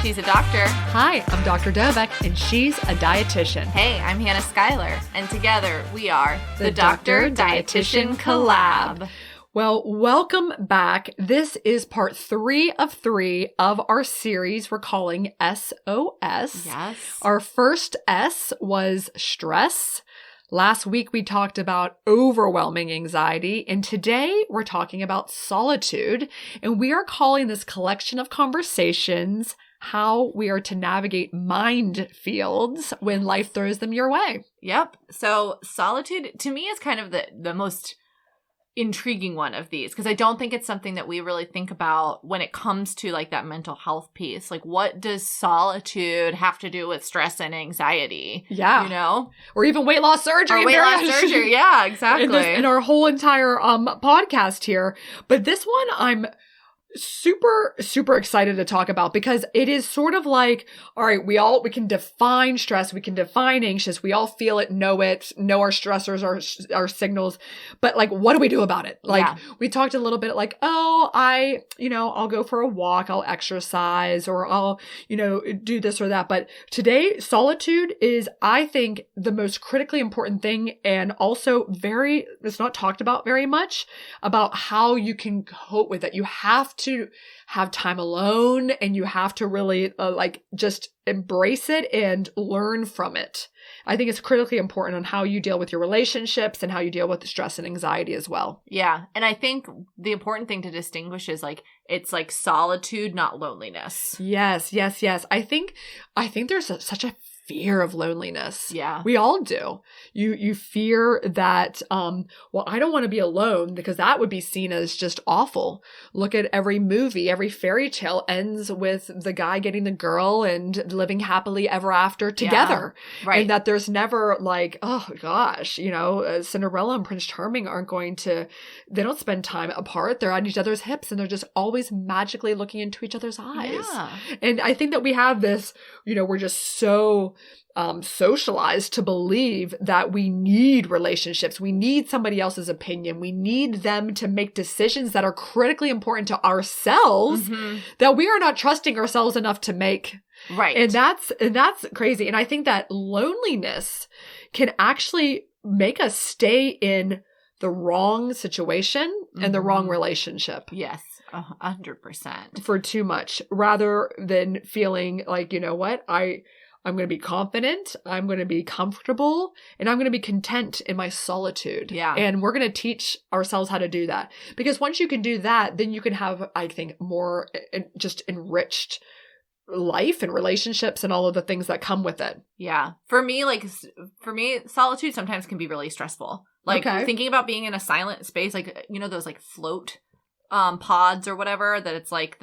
She's a doctor. Hi, I'm Dr. Dovek, and she's a dietitian. Hey, I'm Hannah Schuyler, and together we are the Doctor Dietitian Collab. Well, welcome back. This is part 3 of 3 of our series we're calling SOS. Yes. Our first S was stress. Last week we talked about overwhelming anxiety, and today we're talking about solitude, and we are calling this collection of conversations how we are to navigate MINDfields when life throws them your way. Yep. So solitude, to me, is kind of the most intriguing one of these, because I don't think it's something that we really think about when it comes to like that mental health piece. Like, what does solitude have to do with stress and anxiety? Yeah. You know? Or even weight loss surgery. Or weight loss surgery. Yeah, exactly. In our whole entire podcast here. But this one I'm super excited to talk about, because it is sort of like, all right, we can define stress, we can define anxious, we all feel it, know our stressors, our signals, but like, what do we do about it? Like, we talked a little bit like, oh, I'll go for a walk, I'll exercise, or I'll, do this or that. But today, solitude is, I think, the most critically important thing, and also it's not talked about very much about how you can cope with it. You have to have time alone, and you have to really just embrace it and learn from it. I think it's critically important on how you deal with your relationships and how you deal with the stress and anxiety as well. Yeah. And I think the important thing to distinguish is it's like solitude, not loneliness. Yes. I think there's such a fear of loneliness. Yeah. We all do. You fear that, I don't want to be alone, because that would be seen as just awful. Look at every movie, every fairy tale ends with the guy getting the girl and living happily ever after together. Yeah. Right. And that there's never like, oh gosh, Cinderella and Prince Charming they don't spend time apart. They're at each other's hips, and they're just always magically looking into each other's eyes. Yeah. And I think that we have this, we're just so socialized to believe that we need relationships. We need somebody else's opinion. We need them to make decisions that are critically important to ourselves that we are not trusting ourselves enough to make. Right. And that's crazy. And I think that loneliness can actually make us stay in the wrong situation and the wrong relationship. Yes. 100%. For too much, rather than feeling like, you know what, I'm going to be confident, I'm going to be comfortable, and I'm going to be content in my solitude. Yeah. And we're going to teach ourselves how to do that. Because once you can do that, then you can have, I think, more just enriched life and relationships and all of the things that come with it. Yeah. For me, solitude sometimes can be really stressful. Thinking about being in a silent space, those float pods or whatever, that it's like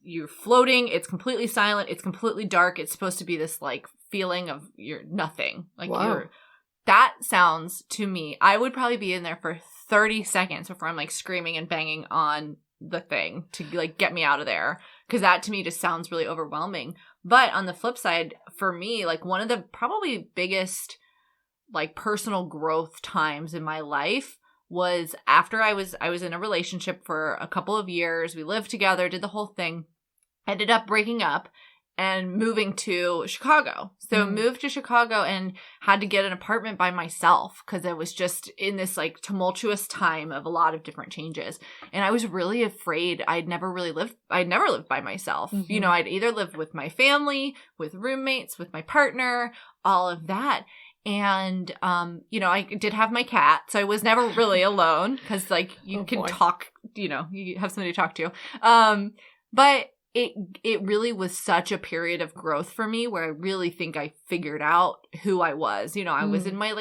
you're floating, it's completely silent, it's completely dark, it's supposed to be this feeling of you're nothing. That sounds to me, I would probably be in there for 30 seconds before I'm screaming and banging on the thing to get me out of there, because that to me just sounds really overwhelming. But on the flip side, for me, one of the probably biggest personal growth times in my life was after I was in a relationship for a couple of years. We lived together, did the whole thing, ended up breaking up and moving to Chicago. So moved to Chicago and had to get an apartment by myself, because I was just in this tumultuous time of a lot of different changes. And I was really afraid. I'd never lived by myself. I'd either lived with my family, with roommates, with my partner, all of that. And, I did have my cat, so I was never really alone, because you can talk, you have somebody to talk to. But it really was such a period of growth for me, where I really think I figured out who I was. I was in my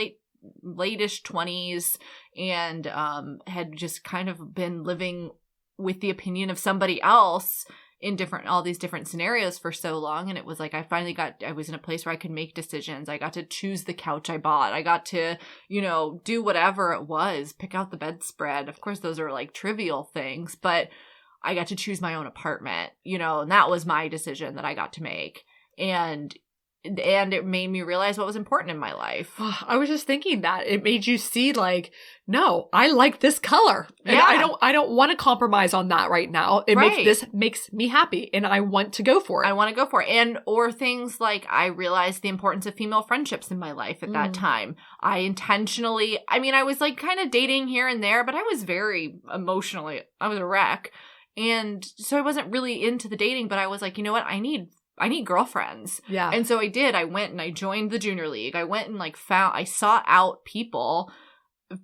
late-ish 20s, and, had just kind of been living with the opinion of somebody else in all these different scenarios for so long. And it was I was in a place where I could make decisions. I got to choose the couch I bought. I got to, do whatever it was, pick out the bedspread. Of course, those are trivial things, but I got to choose my own apartment, and that was my decision that I got to make. And and it made me realize what was important in my life. I was just thinking that it made you see like, no, I like this color. And Yeah. I don't want to compromise on that right now. This makes me happy and I want to go for it. I want to go for it. Or things like I realized the importance of female friendships in my life at that time. I intentionally, I was like kind of dating here and there, but I was very emotionally, I was a wreck. And so I wasn't really into the dating, but I was like, you know what? I need girlfriends. Yeah. And so I did. I went and I joined the junior league. I went and I sought out people,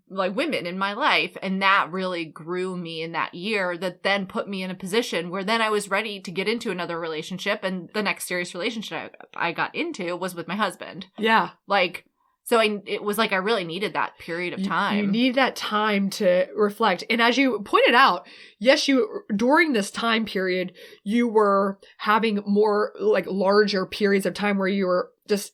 like women in my life. And that really grew me in that year, that then put me in a position where then I was ready to get into another relationship. And the next serious relationship I got into was with my husband. Yeah. So it was like I really needed that period of time. You need that time to reflect. And as you pointed out, yes, during this time period, you were having more like larger periods of time where you were just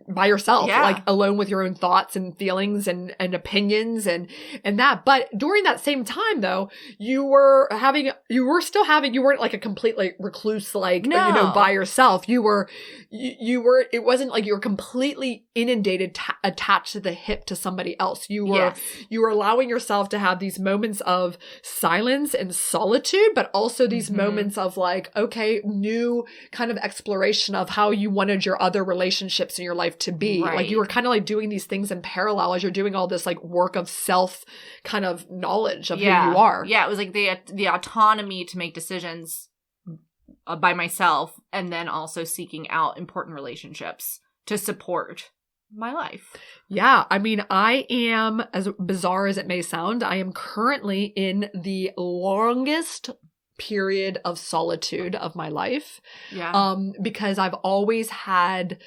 by yourself, like alone with your own thoughts and feelings and opinions and that. But during that same time though, you weren't like a complete like recluse, like, by yourself. It wasn't like you were completely inundated, attached to the hip to somebody else. You were allowing yourself to have these moments of silence and solitude, but also these moments of like, okay, new kind of exploration of how you wanted your other relationships in your life to be. Right. Like you were kind of like doing these things in parallel as you're doing all this like work of self kind of knowledge of who you are. Yeah, it was like the autonomy to make decisions by myself, and then also seeking out important relationships to support my life. Yeah. I am, as bizarre as it may sound, I am currently in the longest period of solitude of my life. Yeah. Because I've always had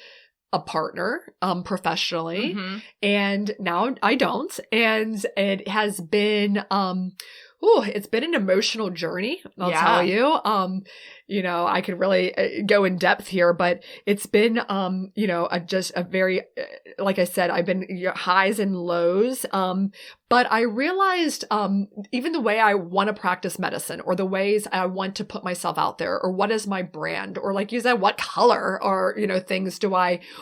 a partner, professionally, and now I don't. And it has been, it's been an emotional journey, I'll tell you. I could really go in depth here, but it's been, just a very, like I said, I've been highs and lows. But I realized, even the way I want to practice medicine, or the ways I want to put myself out there, or what is my brand, or like you said, what color or,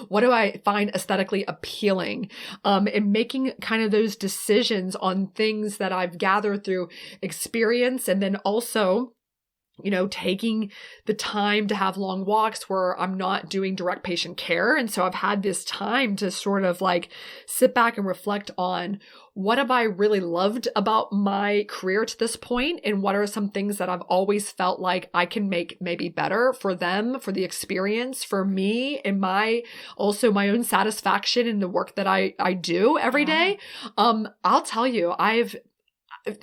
what do I find aesthetically appealing? And making kind of those decisions on things that I've gathered through experience, and then also, taking the time to have long walks where I'm not doing direct patient care. And so I've had this time to sort of like sit back and reflect on what have I really loved about my career to this point, and what are some things that I've always felt like I can make maybe better for them, for the experience, for me, and my own satisfaction in the work that I do every day. I'll tell you,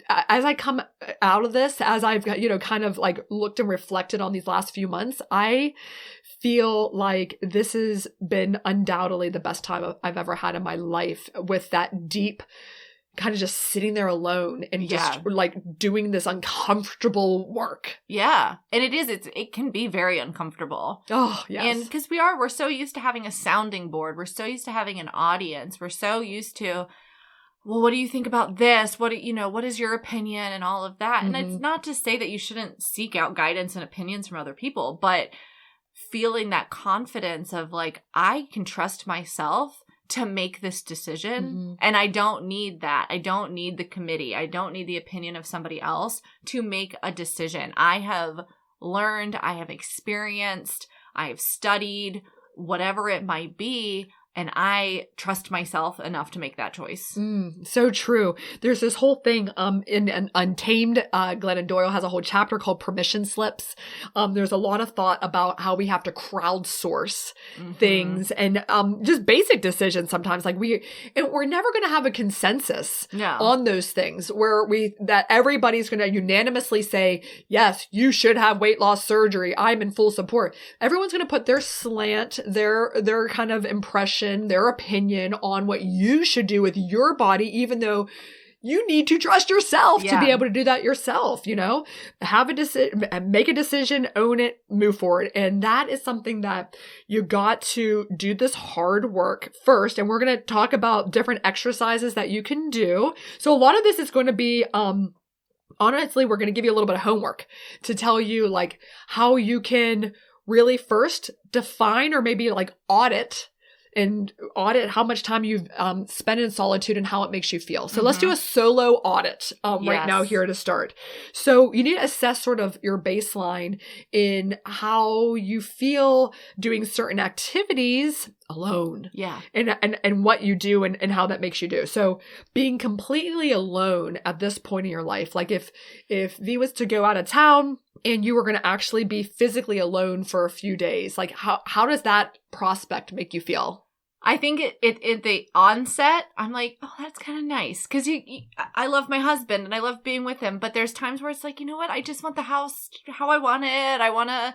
as I come out of this, as I've kind of like looked and reflected on these last few months, I feel like this has been undoubtedly the best time I've ever had in my life, with that deep kind of just sitting there alone and just like doing this uncomfortable work. Yeah. And it can be very uncomfortable. Oh, yes. And because we're so used to having a sounding board. We're so used to having an audience. We're so used to, well, what do you think about this? What is your opinion and all of that? And it's not to say that you shouldn't seek out guidance and opinions from other people, but feeling that confidence of like, I can trust myself to make this decision. And I don't need that. I don't need the committee. I don't need the opinion of somebody else to make a decision. I have learned, I have experienced, I have studied, whatever it might be. And I trust myself enough to make that choice. So true. There's this whole thing in Untamed. Glennon Doyle has a whole chapter called Permission Slips. There's a lot of thought about how we have to crowdsource things and just basic decisions sometimes. Like we're never going to have a consensus on those things that everybody's going to unanimously say, yes, you should have weight loss surgery. I'm in full support. Everyone's going to put their slant, their kind of impression, their opinion on what you should do with your body, even though you need to trust yourself to be able to do that yourself, have a decision, make a decision, own it, move forward. And that is something that you got to do this hard work first. And we're going to talk about different exercises that you can do. So a lot of this is going to be, honestly, we're going to give you a little bit of homework to tell you like how you can really first define or maybe like audit how much time you've spent in solitude and how it makes you feel. So let's do a solo audit right now here to start. So you need to assess sort of your baseline in how you feel doing certain activities alone. Yeah. And what you do and how that makes you do. So being completely alone at this point in your life, like if V was to go out of town and you were going to actually be physically alone for a few days, like how does that prospect make you feel? I think at the onset, I'm like, oh, that's kind of nice. Because I love my husband and I love being with him. But there's times where it's like, you know what? I just want the house how I want it. I want to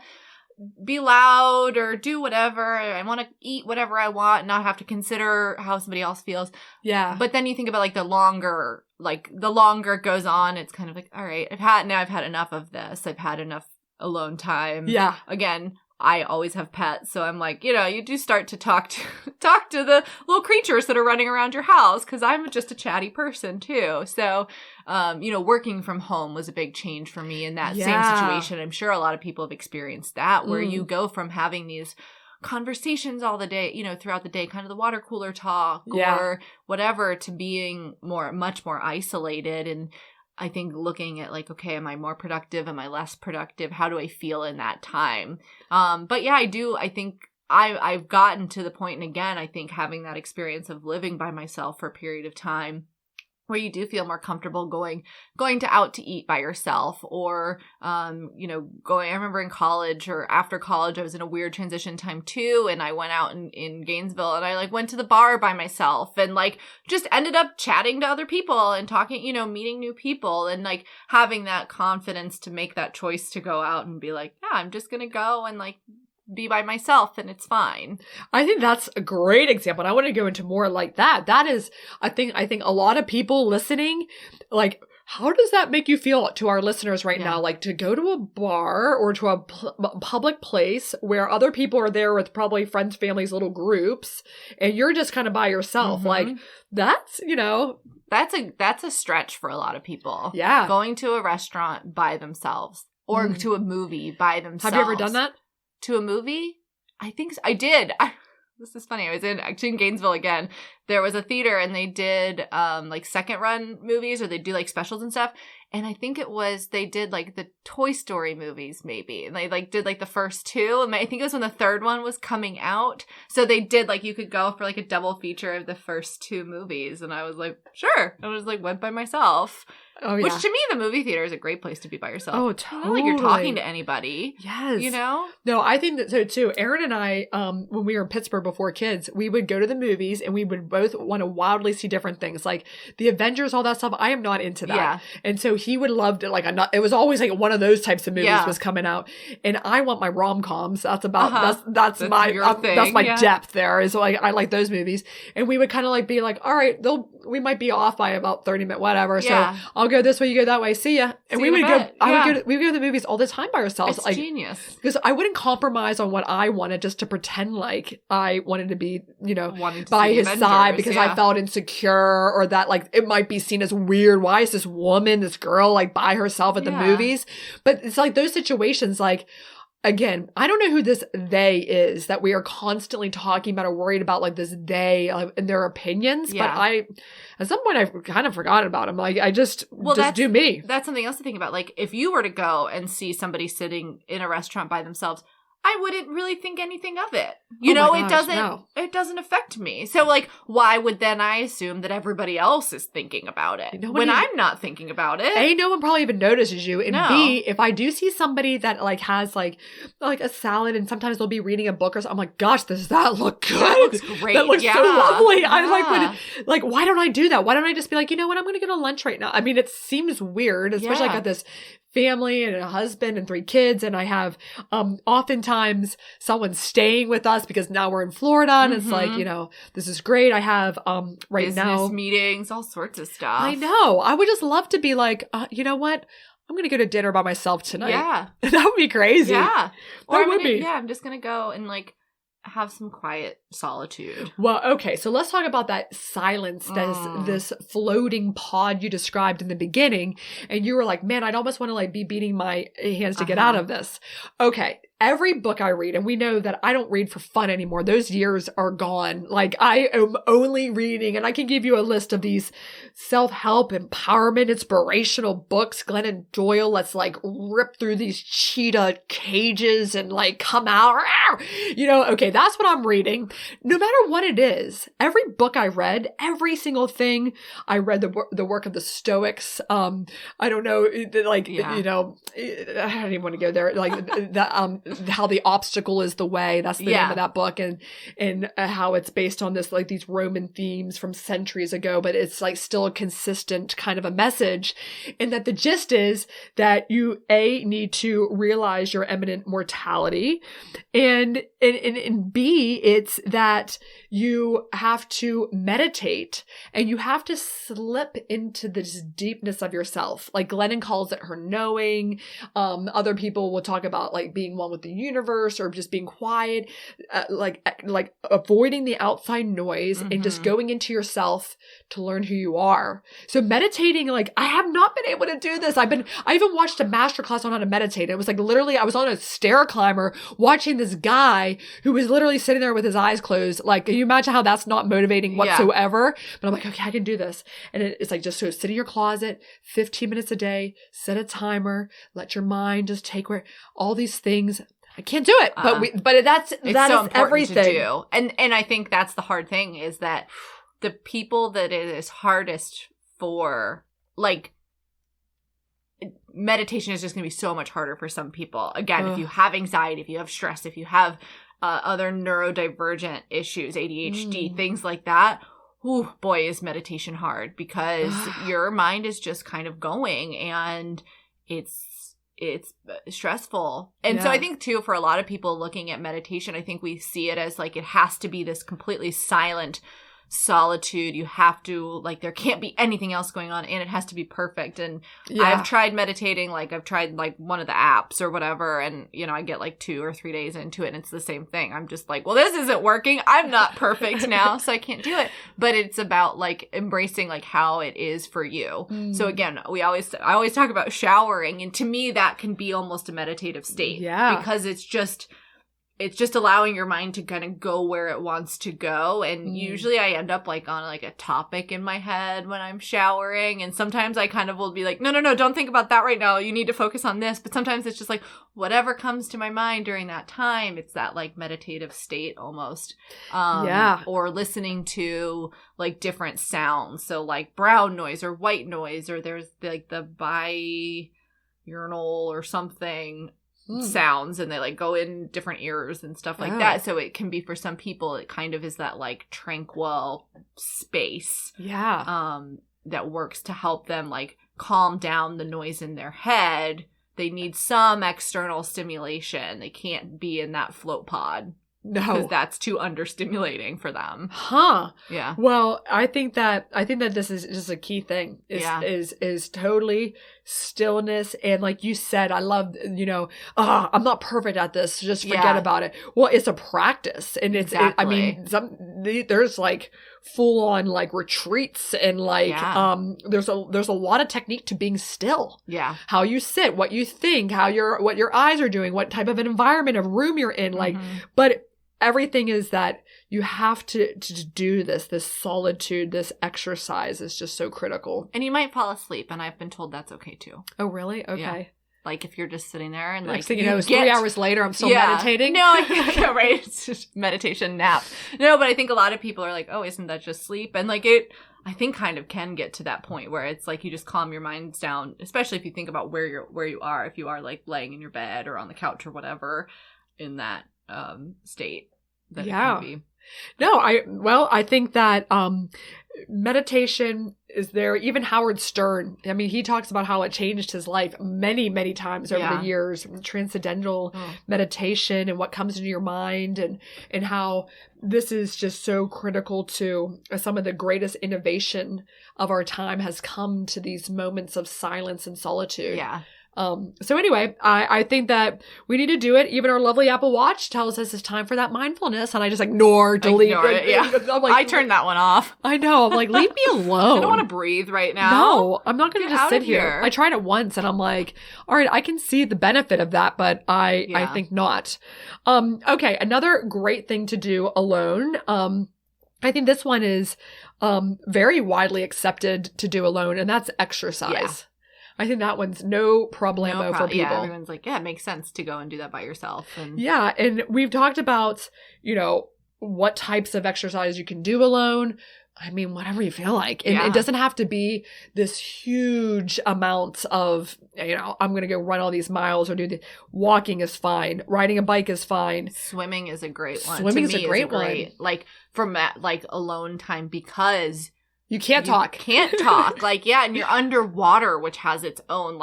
be loud or do whatever. I want to eat whatever I want and not have to consider how somebody else feels. Yeah. But then you think about like the longer it goes on, it's kind of like, all right, I've had enough of this. I've had enough alone time. Yeah. Again, I always have pets, so I'm like, you do start to talk to the little creatures that are running around your house, because I'm just a chatty person too. So, working from home was a big change for me in that same situation. I'm sure a lot of people have experienced that, where you go from having these conversations all the day, throughout the day, kind of the water cooler talk or whatever, to being much more isolated. And I think looking at like, okay, am I more productive? Am I less productive? How do I feel in that time? But yeah, I think I've gotten to the point, and again, I think having that experience of living by myself for a period of time, where you do feel more comfortable going out to eat by yourself, or, going, I remember in college or after college, I was in a weird transition time too. And I went out in Gainesville and I like went to the bar by myself and like just ended up chatting to other people and talking, meeting new people, and like having that confidence to make that choice to go out and be like, yeah, I'm just going to go and like be by myself and it's fine. I think that's a great example. And I want to go into more like that. That is, I think a lot of people listening, like, how does that make you feel to our listeners right now? Like to go to a bar or to a public place where other people are there with probably friends, families, little groups, and you're just kind of by yourself. Mm-hmm. Like that's, that's a stretch for a lot of people. Yeah. Going to a restaurant by themselves or to a movie by themselves. Have you ever done that? To a movie? I think I did. This is funny. I was actually in Gainesville again. There was a theater and they did like second run movies, or they do like specials and stuff. And I think they did like the Toy Story movies maybe. And they like did like the first two. And I think it was when the third one was coming out. So they did like, you could go for like a double feature of the first two movies. And I was like, sure. I was like, went by myself. Oh, yeah. Which to me, the movie theater is a great place to be by yourself. Oh, totally. Not like you're talking to anybody. Yes. No, I think that so too. Aaron and I, when we were in Pittsburgh before kids, we would go to the movies and we would both want to wildly see different things. Like the Avengers, all that stuff. I am not into that. Yeah. And so he would love to, like, it was always like one of those types of movies was coming out. And I want my rom-coms. That's about, that's my depth there, is like, I like those movies. And we would kind of like be like, all right, we might be off by about 30 minutes, whatever. Yeah. So I'll go this way, you go that way. See ya. And we would go to the movies all the time by ourselves. It's like, genius. Because I wouldn't compromise on what I wanted just to pretend like I wanted to be, by his side because I felt insecure, or that like it might be seen as weird. Why is this girl like by herself at the movies? But it's like those situations, like, again, I don't know who this they is that we are constantly talking about or worried about, like this they and their opinions. Yeah. But at some point I kind of forgot about them. Like I just do me. That's something else to think about. Like if you were to go and see somebody sitting in a restaurant by themselves, I wouldn't really think anything of it. It doesn't affect me. So like, why would then I assume that everybody else is thinking about it when I'm not thinking about it? A, no one probably even notices you. And B, if I do see somebody that like has like a salad and sometimes they'll be reading a book or something, I'm like, gosh, does that look good? That looks great. That looks so lovely. I like, why don't I do that? Why don't I just be like, you know what? I'm going to get a lunch right now. I mean, it seems weird, especially I got this family and a husband and 3 kids, and I have oftentimes someone staying with us because now we're in Florida, and it's like, this is great. I have business meetings, all sorts of stuff. I know. I would just love to be like, you know what? I'm going to go to dinner by myself tonight. Yeah. That would be crazy. Yeah. I'm just going to go and like have some quiet solitude. Well, okay. So let's talk about that silence, this floating pod you described in the beginning. And you were like, man, I'd almost want to like be beating my hands to get out of this. Okay. every book I read, and we know that I don't read for fun anymore. Those years are gone. Like I am only reading, and I can give you a list of these self-help, empowerment, inspirational books. Glennon Doyle, let's like rip through these cheetah cages and like come out. Okay, that's what I'm reading. No matter what it is, every book I read, every single thing I read, the work of the Stoics. I don't know, like, I don't even want to go there. Like how the obstacle is the way. That's the name of that book, and how it's based on this, like these Roman themes from centuries ago, but it's like still a consistent kind of a message. And that the gist is that you need to realize your imminent mortality, and B, it's that you have to meditate and you have to slip into this deepness of yourself. Like Glennon calls it her knowing. Other people will talk about like being one with the universe or just being quiet, like avoiding the outside noise and just going into yourself to learn who you are. So meditating, like I have not been able to do this. I even watched a masterclass on how to meditate. It was like literally I was on a stair climber watching this guy who was literally sitting there with his eyes closed. Like, can you imagine how that's not motivating whatsoever? But I'm like, okay, I can do this. And it's like, just so sit in your closet, 15 minutes a day, set a timer, let your mind just take where all these things. I can't do it, but that so is everything. To do. And I think that's the hard thing is that the people that it is hardest for, like, meditation is just going to be so much harder for some people. Again, if you have anxiety, if you have stress, if you have other neurodivergent issues, ADHD, things like that, oh boy, is meditation hard because your mind is just kind of going and it's stressful. And so I think too, for a lot of people looking at meditation, I think we see it as like, it has to be this completely silent solitude. You have to, like, there can't be anything else going on and it has to be perfect. And I've tried meditating, like I've tried like one of the apps or whatever, and I get like 2 or 3 days into it and it's the same thing. I'm just like, well, this isn't working. I'm not perfect now, so I can't do it. But it's about like embracing like how it is for you. So again, I always talk about showering, and to me that can be almost a meditative state. Because it's just allowing your mind to kind of go where it wants to go. And usually I end up like on like a topic in my head when I'm showering. And sometimes I kind of will be like, no, don't think about that right now. You need to focus on this. But sometimes it's just like whatever comes to my mind during that time. It's that like meditative state almost. Or listening to like different sounds. So like brown noise or white noise, or there's like the binaural or something sounds, and they like go in different ears and stuff like that. So it can be, for some people, it kind of is that like tranquil space that works to help them like calm down the noise in their head. They need some external stimulation. They can't be in that float pod. No, because that's too understimulating for them. Yeah. Well, I think that this is just a key thing. Is totally stillness, and like you said, I love I'm not perfect at this. So just forget about it. Well, it's a practice, and it's there's like full on like retreats and like there's a lot of technique to being still. Yeah. How you sit, what you think, what your eyes are doing, what type of an environment, of room you're in, like but everything is that you have to do this solitude, this exercise is just so critical. And you might fall asleep, and I've been told that's okay too. Oh, really? Okay. Yeah. Like if you're just sitting there and like, it was 3 hours later, I'm still meditating. No, right. It's just meditation nap. No, but I think a lot of people are like, oh, isn't that just sleep? And like I think kind of can get to that point where it's like you just calm your minds down, especially if you think about where you are, if you are like laying in your bed or on the couch or whatever in that state that it can be. No, I think that meditation is there. Even Howard Stern, I mean, he talks about how it changed his life many, many times over the years. Transcendental meditation and what comes into your mind, and how this is just so critical to some of the greatest innovation of our time has come to these moments of silence and solitude. Yeah. So anyway, I think that we need to do it. Even our lovely Apple Watch tells us it's time for that mindfulness, and I just delete it. Yeah. I'm like, I turned that one off. I know. I'm like, leave me alone. I don't want to breathe right now. No, I'm not going to just sit here. I tried it once, and I'm like, all right, I can see the benefit of that, but I think not. Okay, another great thing to do alone. I think this one is very widely accepted to do alone, and that's exercise. Yeah. I think that one's no problemo for people. Yeah, everyone's like, yeah, it makes sense to go and do that by yourself. Yeah, and we've talked about, what types of exercise you can do alone. I mean, whatever you feel like. And it doesn't have to be this huge amount of, I'm going to go run all these miles or walking is fine. Riding a bike is fine. Swimming is a great one. Swimming is a great one. Like, for alone time, because you can't talk. And you're underwater, which has its own,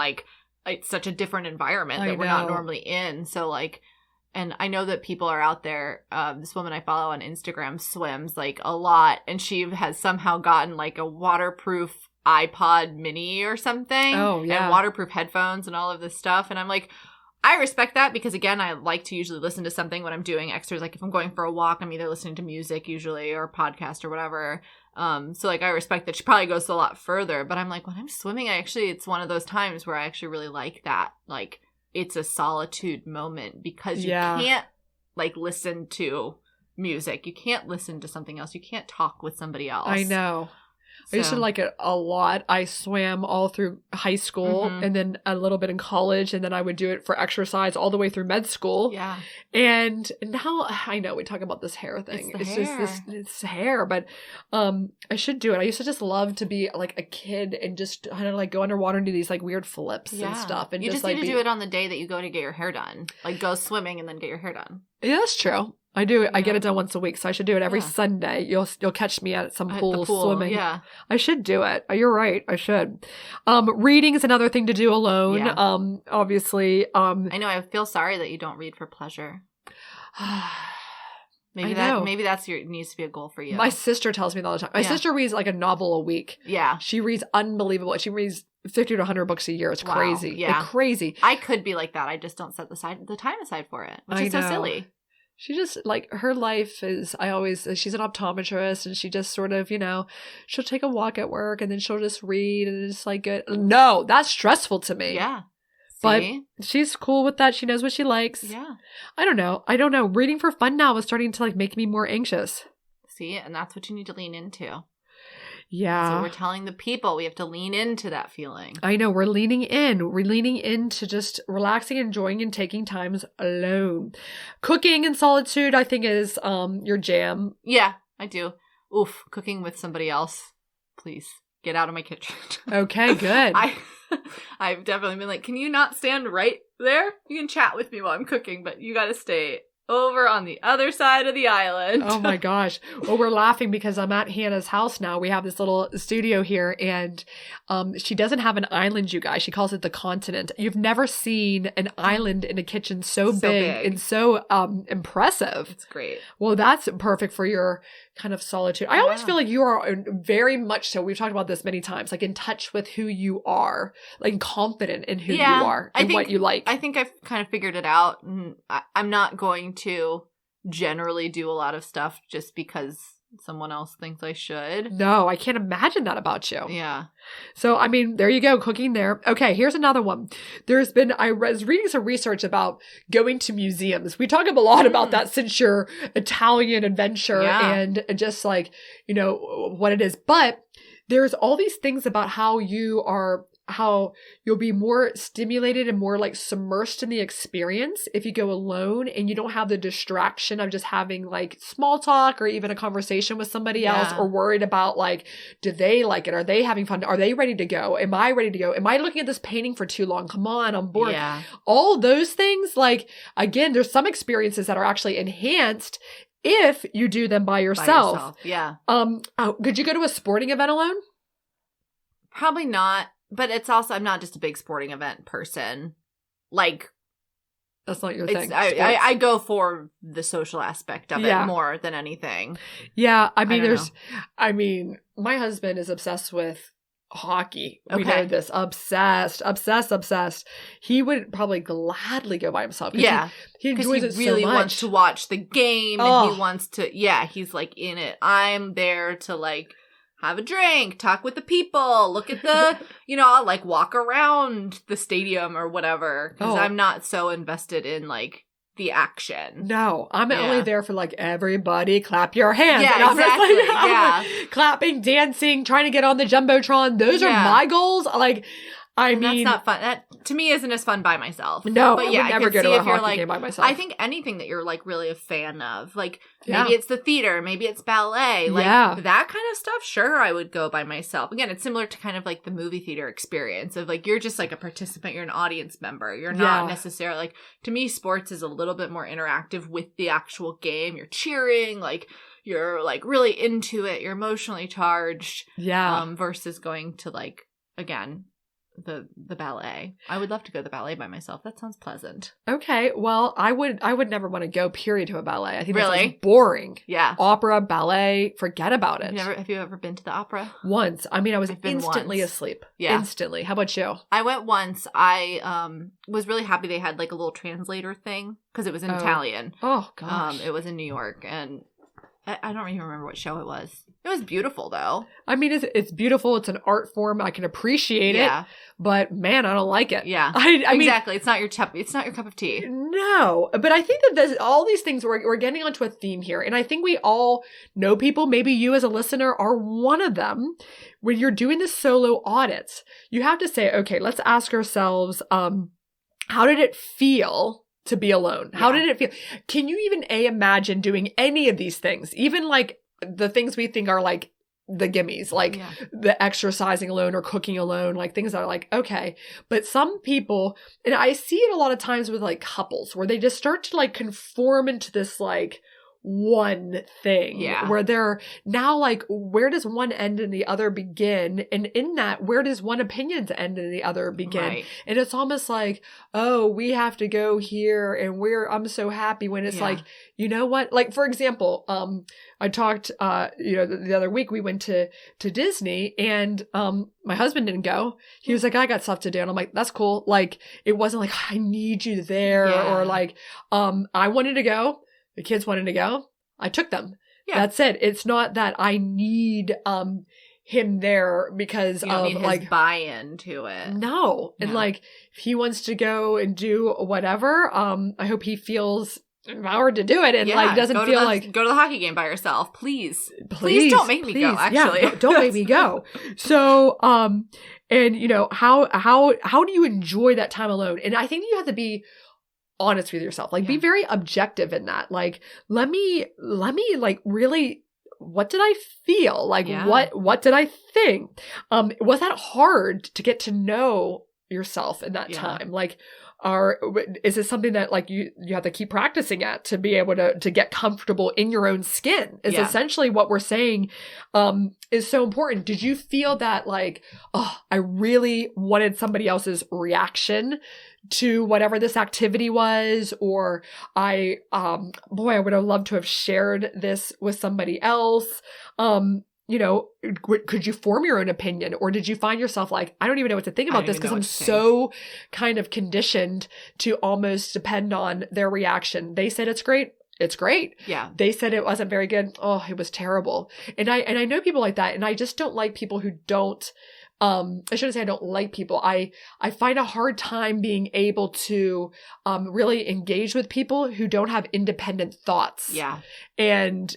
it's such a different environment that we're not normally in. So, and I know that people are out there. This woman I follow on Instagram swims, a lot. And she has somehow gotten, a waterproof iPod mini or something. Oh, yeah. And waterproof headphones and all of this stuff. And I'm like, I respect that because, again, I like to usually listen to something when I'm doing exercise. Like, if I'm going for a walk, I'm either listening to music usually or a podcast or whatever. So, I respect that she probably goes a lot further. But I'm like, when I'm swimming, it's one of those times where I actually really like that. It's a solitude moment because you can't, listen to music. You can't listen to something else. You can't talk with somebody else. I know. So. I used to like it a lot. I swam all through high school and then a little bit in college, and then I would do it for exercise all the way through med school. Yeah. And now I know we talk about this hair thing. It's just it's hair, but I should do it. I used to just love to be like a kid and just kind of go underwater and do these weird flips and stuff. And you just need to do it on the day that you go to get your hair done. Go swimming and then get your hair done. Yeah, that's true. I do it. I get it done once a week, so I should do it every Sunday. You'll catch me at some pool swimming. Yeah, I should do it. You're right. I should. Reading is another thing to do alone. Yeah. Obviously. I know. I feel sorry that you don't read for pleasure. Maybe that's needs to be a goal for you. My sister tells me that all the time. My sister reads a novel a week. Yeah, she reads unbelievable. She reads 50 to 100 books a year. It's crazy. Yeah, crazy. I could be like that. I just don't set the time aside for it, which is so silly. She just, her life is, she's an optometrist, and she just sort of, she'll take a walk at work, and then she'll just read, and it's good. No, that's stressful to me. Yeah. But she's cool with that. She knows what she likes. Yeah. I don't know. Reading for fun now is starting to, make me more anxious. See? And that's what you need to lean into. Yeah. So we're telling the people we have to lean into that feeling. I know. We're leaning in. We're leaning into just relaxing, enjoying, and taking times alone. Cooking in solitude, I think, is your jam. Yeah, I do. Oof. Cooking with somebody else. Please get out of my kitchen. Okay, good. I've definitely been can you not stand right there? You can chat with me while I'm cooking, but you got to stay over on the other side of the island. Oh my gosh. Well, we're laughing because I'm at Hannah's house now. We have this little studio here, and she doesn't have an island, you guys. She calls it the continent. You've never seen an island in a kitchen so big and so impressive. It's great. Well, that's perfect for your kind of solitude. I always feel like you are very much so. We've talked about this many times, in touch with who you are, confident in who you are and what you like. I think I've kind of figured it out. And I'm not going to generally do a lot of stuff just because someone else thinks I should. No, I can't imagine that about you. Yeah. So, there you go, cooking there. Okay, here's another one. I was reading some research about going to museums. We talk a lot about that since your Italian adventure and just what it is. But there's all these things about how you'll be more stimulated and more submersed in the experience if you go alone and you don't have the distraction of just having small talk or even a conversation with somebody else, or worried about do they like it? Are they having fun? Are they ready to go? Am I ready to go? Am I looking at this painting for too long? Come on, I'm bored. Yeah. All those things, again, there's some experiences that are actually enhanced if you do them by yourself. Yeah. Could you go to a sporting event alone? Probably not. But it's also, I'm not just a big sporting event person. That's not your thing. I go for the social aspect of it more than anything. Yeah. My husband is obsessed with hockey. We know this. Obsessed. He would probably gladly go by himself. Yeah. He enjoys it so much. He really wants to watch the game and he wants to, he's like in it. I'm there to like have a drink, talk with the people, look at the, I'll like walk around the stadium or whatever. Because I'm not so invested in like the action. No, I'm only there for like everybody clap your hands. Yeah, exactly. Clapping, dancing, trying to get on the Jumbotron. Those are my goals. Like, I mean, that's not fun. That to me isn't as fun by myself. No, but I would never go to a hockey game by myself. I think anything that you're like really a fan of, like maybe it's the theater, maybe it's ballet, like that kind of stuff. Sure, I would go by myself. Again, it's similar to kind of like the movie theater experience of like you're just like a participant, you're an audience member. You're not necessarily like, to me, sports is a little bit more interactive with the actual game. You're cheering, like you're like really into it. You're emotionally charged. Yeah. Versus going to like, again, the ballet. I would love to go to the ballet by myself. That sounds pleasant. Okay. Well, I would never want to go, period, to a ballet. I think that sounds boring. Yeah. Opera, ballet, forget about it. Have you ever been to the opera? Once. I mean, I was instantly asleep. Yeah. Instantly. How about you? I went once. I was really happy they had like a little translator thing because it was in Italian. Oh, gosh. It was in New York, and I don't even remember what show it was. It was beautiful, though. I mean, it's beautiful. It's an art form. I can appreciate it. But man, I don't like it. Yeah, I exactly. Mean, it's not your cup of tea. No, but I think that all these things we're getting onto a theme here, and I think we all know people. Maybe you, as a listener, are one of them. When you're doing the solo audits, you have to say, okay, let's ask ourselves, how did it feel to be alone? How did it feel? Can you even imagine doing any of these things? Even like the things we think are like the gimmies, like the exercising alone or cooking alone, like things that are like, okay. But some people, and I see it a lot of times with like couples where they just start to like conform into this like one thing where they're now like, where does one end and the other begin? And in that, where does one opinion end and the other begin? Right. And it's almost like, oh, we have to go here and I'm so happy when it's like, you know what? Like, for example, I talked, the other week we went to Disney and, my husband didn't go. He was like, I got stuff to do. And I'm like, that's cool. Like, it wasn't like, I need you there or like, I wanted to go. The kids wanted to go. I took them. Yeah. That's it. It's not that I need him there because you don't need his like buy-in to it. No. And like if he wants to go and do whatever, I hope he feels empowered to do it and like doesn't feel like go to the hockey game by yourself. Please don't make me go, actually. Yeah, don't make me go. So and how do you enjoy that time alone? And I think you have to be honest with yourself. Like be very objective in that. Like let me like really, what did I feel? Like what did I think? Was that hard to get to know yourself in that time? Like is it something that like you have to keep practicing at to be able to get comfortable in your own skin is essentially what we're saying is so important. Did you feel that like, oh, I really wanted somebody else's reaction to whatever this activity was, or I would have loved to have shared this with somebody else. Could you form your own opinion, or did you find yourself like, I don't even know what to think about this because I'm so kind of conditioned to almost depend on their reaction. They said it's great. It's great. Yeah. They said it wasn't very good. Oh, it was terrible. And I know people like that, and I just don't like people who don't. I shouldn't say I don't like people. I find a hard time being able to really engage with people who don't have independent thoughts. Yeah. And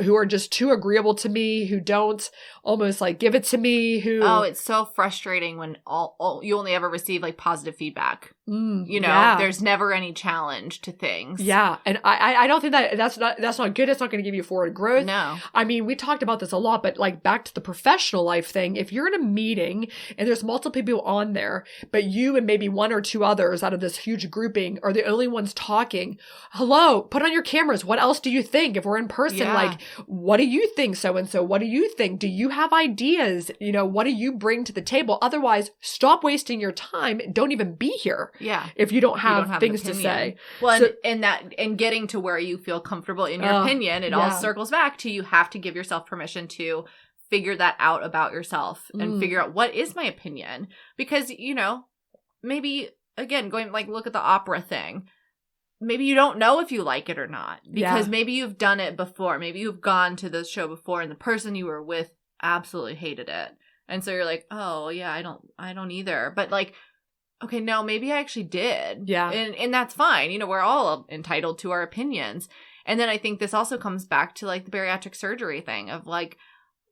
who are just too agreeable to me, who don't almost like give it to me, it's so frustrating when all you only ever receive like positive feedback. There's never any challenge to things. Yeah. And I don't think that's not good. It's not going to give you forward growth. No. I mean, we talked about this a lot, but like back to the professional life thing, if you're in a meeting and there's multiple people on there, but you and maybe one or two others out of this huge grouping are the only ones talking, hello, put on your cameras. What else do you think? If we're in person, like, what do you think? So-and-so, what do you think? Do you have ideas? What do you bring to the table? Otherwise, stop wasting your time. Don't even be here. Yeah. If you don't have things to say. Well, and getting to where you feel comfortable in your opinion, it all circles back to you have to give yourself permission to figure that out about yourself and figure out what is my opinion. Because, you know, maybe, again, going like, look at the opera thing. Maybe you don't know if you like it or not because maybe you've done it before. Maybe you've gone to the show before and the person you were with absolutely hated it. And so you're like, oh yeah, I don't either. But like, okay, no, maybe I actually did. Yeah. And that's fine. You know, we're all entitled to our opinions. And then I think this also comes back to like the bariatric surgery thing of like,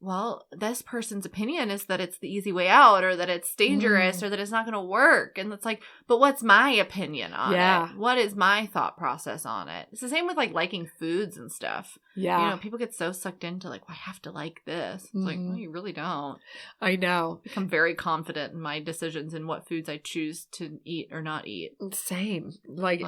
well, this person's opinion is that it's the easy way out or that it's dangerous or that it's not going to work. And it's like, but what's my opinion on it? What is my thought process on it? It's the same with like liking foods and stuff. Yeah. You know, people get so sucked into like, well, I have to like this. It's like, well, you really don't. I know. I'm very confident in my decisions and what foods I choose to eat or not eat. Same. Like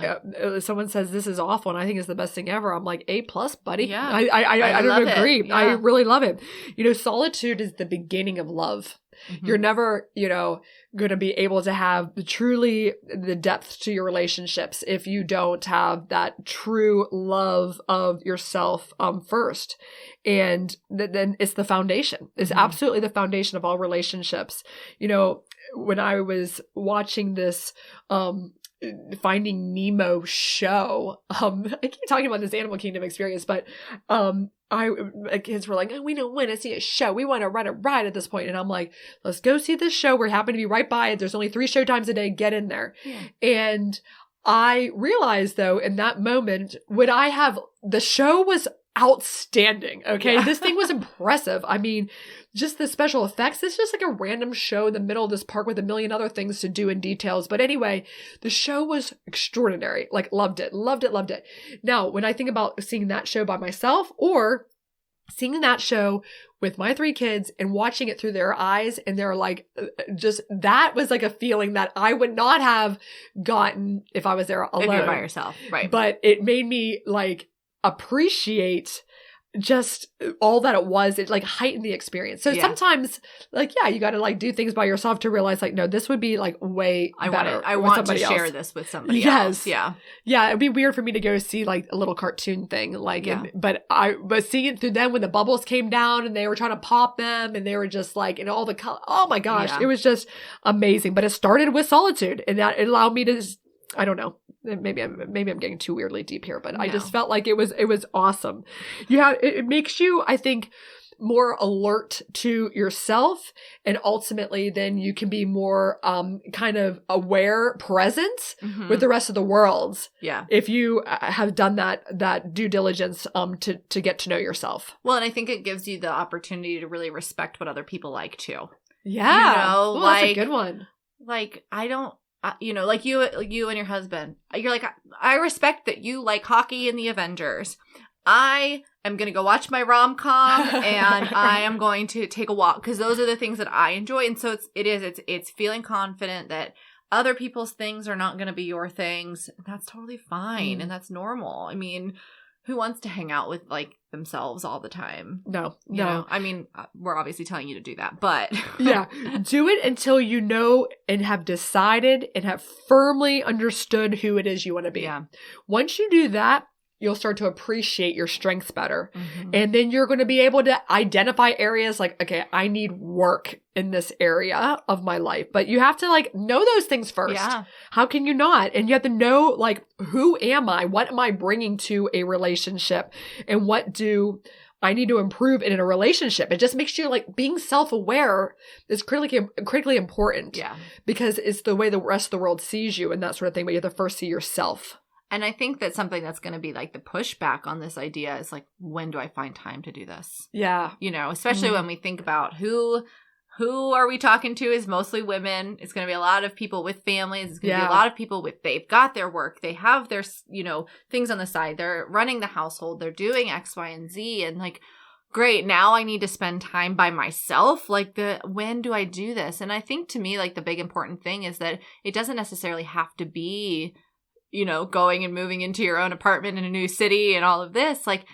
someone says this is awful and I think it's the best thing ever. I'm like, A+, buddy. Yeah. I don't agree. Yeah. I really love it. You know, solitude is the beginning of love. You're never, you know, going to be able to have truly the depth to your relationships if you don't have that true love of yourself first. And then it's the foundation. It's absolutely the foundation of all relationships. You know, when I was watching this Finding Nemo show, I keep talking about this Animal Kingdom experience, but kids were like, oh, we don't want to see a show. We want to run a ride at this point. And I'm like, let's go see this show. We happen to be right by it. There's only 3 show times a day. Get in there. Yeah. And I realized though, in that moment, the show was outstanding. Okay. Yeah. This thing was impressive. I mean, just the special effects. It's just like a random show in the middle of this park with a million other things to do in details. But anyway, the show was extraordinary. Like loved it. Now, when I think about seeing that show by myself or seeing that show with my 3 kids and watching it through their eyes, and they're like, just that was like a feeling that I would not have gotten if I was there alone. If you're by yourself. Right. But it made me like appreciate just all that it was. It like heightened the experience. So sometimes like, yeah, you got to like do things by yourself to realize like, no, this would be like way better. I want to share this with somebody else. Yeah. Yeah. It'd be weird for me to go see like a little cartoon thing. Like, but seeing it through them when the bubbles came down and they were trying to pop them and they were just like, and all the color, oh my gosh, it was just amazing. But it started with solitude and that it allowed me to, I don't know. Maybe I'm getting too weirdly deep here, but I just felt like it was awesome. It makes you, I think, more alert to yourself, and ultimately then you can be more kind of aware, present with the rest of the world. Yeah, if you have done that due diligence to get to know yourself. Well, and I think it gives you the opportunity to really respect what other people like too. Yeah, you know, like that's a good one. Like I don't. You know, like you and your husband, you're like, I respect that you like hockey and the Avengers. I am going to go watch my rom-com and I am going to take a walk because those are the things that I enjoy. And so it's feeling confident that other people's things are not going to be your things. That's totally fine. And that's normal. I mean, who wants to hang out with like themselves all the time? No. I mean, we're obviously telling you to do that, but yeah, do it until you know and have decided and have firmly understood who it is you want to be. Yeah. Once you do that, you'll start to appreciate your strengths better. And then you're going to be able to identify areas like, okay, I need work in this area of my life. But you have to like know those things first. Yeah. How can you not? And you have to know like, who am I? What am I bringing to a relationship? And what do I need to improve in a relationship? It just makes you like being self-aware is critically important. Yeah. Because it's the way the rest of the world sees you and that sort of thing. But you have to first see yourself. And I think that something that's going to be like the pushback on this idea is like, when do I find time to do this? Yeah. You know, especially when we think about who are we talking to is mostly women. It's going to be a lot of people with families. It's going to be a lot of people they've got their work. They have their, you know, things on the side. They're running the household. They're doing X, Y, and Z. And like, great, now I need to spend time by myself. Like when do I do this? And I think to me, like the big important thing is that it doesn't necessarily have to be, you know, going and moving into your own apartment in a new city and all of this. Like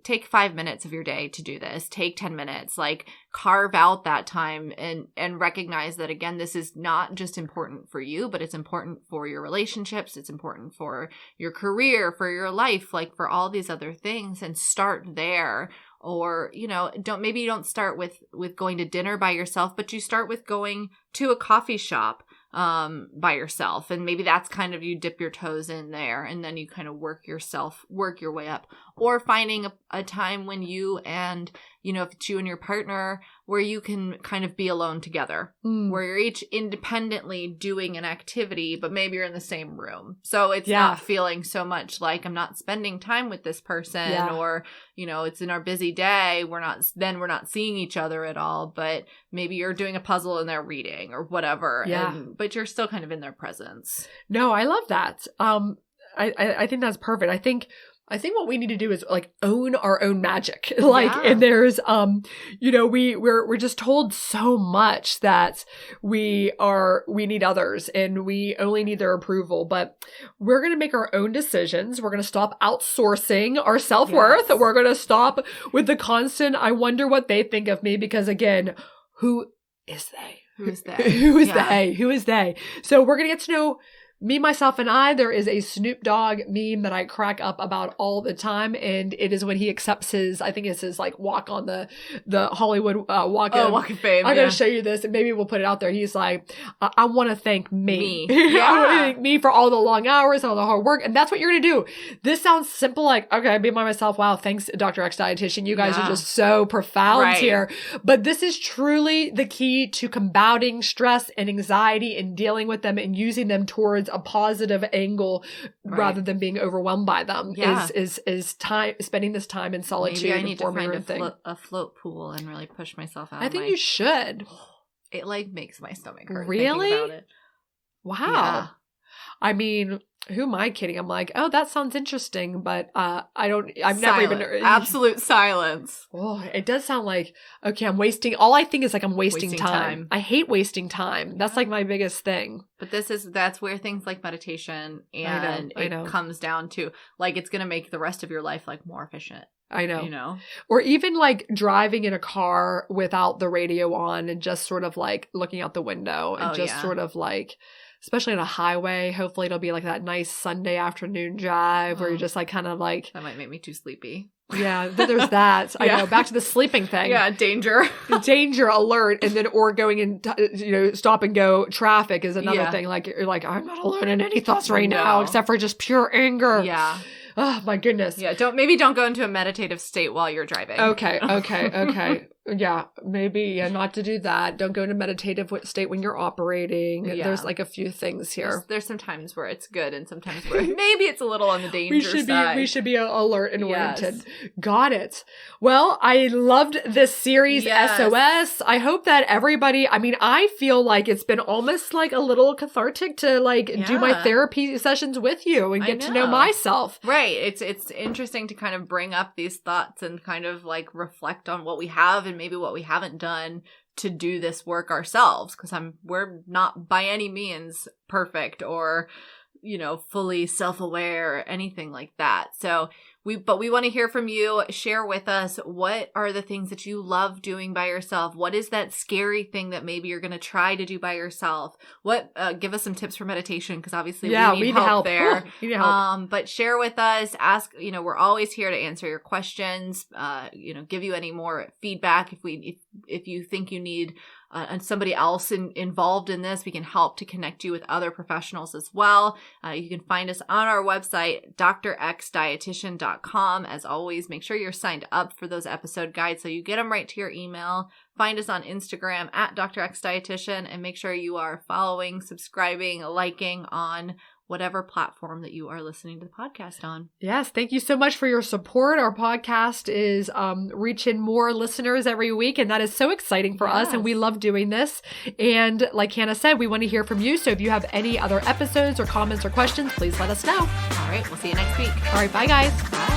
take 5 minutes of your day to do this. Take 10 minutes, like carve out that time and recognize that, again, this is not just important for you, but it's important for your relationships. It's important for your career, for your life, like for all these other things, and start there. Or, you know, maybe you don't start with going to dinner by yourself, but you start with going to a coffee shop by yourself. And maybe that's kind of, you dip your toes in there, and then you kind of work your way up. Or finding a time when you and, you know, if it's you and your partner, where you can kind of be alone together, where you're each independently doing an activity, but maybe you're in the same room. So it's not feeling so much like I'm not spending time with this person, or, you know, it's in our busy day. We're not seeing each other at all, but maybe you're doing a puzzle and they're reading or whatever. Yeah. But you're still kind of in their presence. No, I love that. I think that's perfect. I think what we need to do is like own our own magic. And there's, you know, we're just told so much that we need others and we only need their approval, but we're going to make our own decisions. We're going to stop outsourcing our self-worth. Yes. We're going to stop with the constant, I wonder what they think of me, because again, who is they? Who is they? Who is they? So we're going to get to know me, myself, and I. There is a Snoop Dogg meme that I crack up about all the time, and it is when he accepts his, I think it's his like walk on the Hollywood Walk of Fame. I'm going to show you this, and maybe we'll put it out there. He's like, I want to thank me. I want to thank me for all the long hours and all the hard work, and that's what you're going to do. This sounds simple, like, okay, be by myself. Wow, thanks, Dr. X Dietitian. You guys are just so profound here. But this is truly the key to combating stress and anxiety and dealing with them and using them towards a positive angle rather than being overwhelmed by them. Is time, spending this time in solitude. Maybe I need to find a float pool and really push myself out. I think you should. It like makes my stomach hurt. Really? Thinking about it. Wow. Yeah. I mean, who am I kidding? I'm like, oh, that sounds interesting, but I've never even... Absolute silence. Oh, it does sound like, okay, all I think is like I'm wasting time. I hate wasting time. That's like my biggest thing. But that's where things like meditation and it comes down to, like, it's going to make the rest of your life like more efficient. I know. You know? Or even like driving in a car without the radio on and just sort of like looking out the window and sort of like... Especially on a highway, hopefully it'll be like that nice Sunday afternoon drive where you're just like kind of like... That might make me too sleepy. Yeah, there's that. I know. Back to the sleeping thing. Yeah, danger. Danger alert. And then, or going in, stop and go traffic is another thing. Like, you're like, I'm not alone in any thoughts right now except for just pure anger. Yeah. Oh, my goodness. Yeah, don't go into a meditative state while you're driving. Okay. Yeah, maybe not to do that. Don't go into meditative state when you're operating. Yeah. There's like a few things here. There's some times where it's good and sometimes where maybe it's a little on the danger side. We should be alert and oriented. Got it. Well, I loved this series, SOS. I hope that everybody, I mean, I feel like it's been almost like a little cathartic to like do my therapy sessions with you and get to know myself. Right. It's interesting to kind of bring up these thoughts and kind of like reflect on what we have and maybe what we haven't done to do this work ourselves, because we're not by any means perfect or, you know, fully self-aware or anything like that. So we want to hear from you. Share with us, what are the things that you love doing by yourself? What is that scary thing that maybe you're going to try to do by yourself? Give us some tips for meditation, because obviously we need help there. We need help. But share with us, ask, you know, we're always here to answer your questions, you know, give you any more feedback. If you think you need somebody else involved in this, we can help to connect you with other professionals as well. You can find us on our website, drxdietitian.com. As always, make sure you're signed up for those episode guides so you get them right to your email. Find us on Instagram at Dr. X Dietitian, and make sure you are following, subscribing, liking on whatever platform that you are listening to the podcast on. Yes, thank you so much for your support. Our podcast is reaching more listeners every week, and that is so exciting for us, and we love doing this. And like Hannah said, we want to hear from you, so if you have any other episodes or comments or questions, please let us know. All right, we'll see you next week. All right, bye guys. Bye.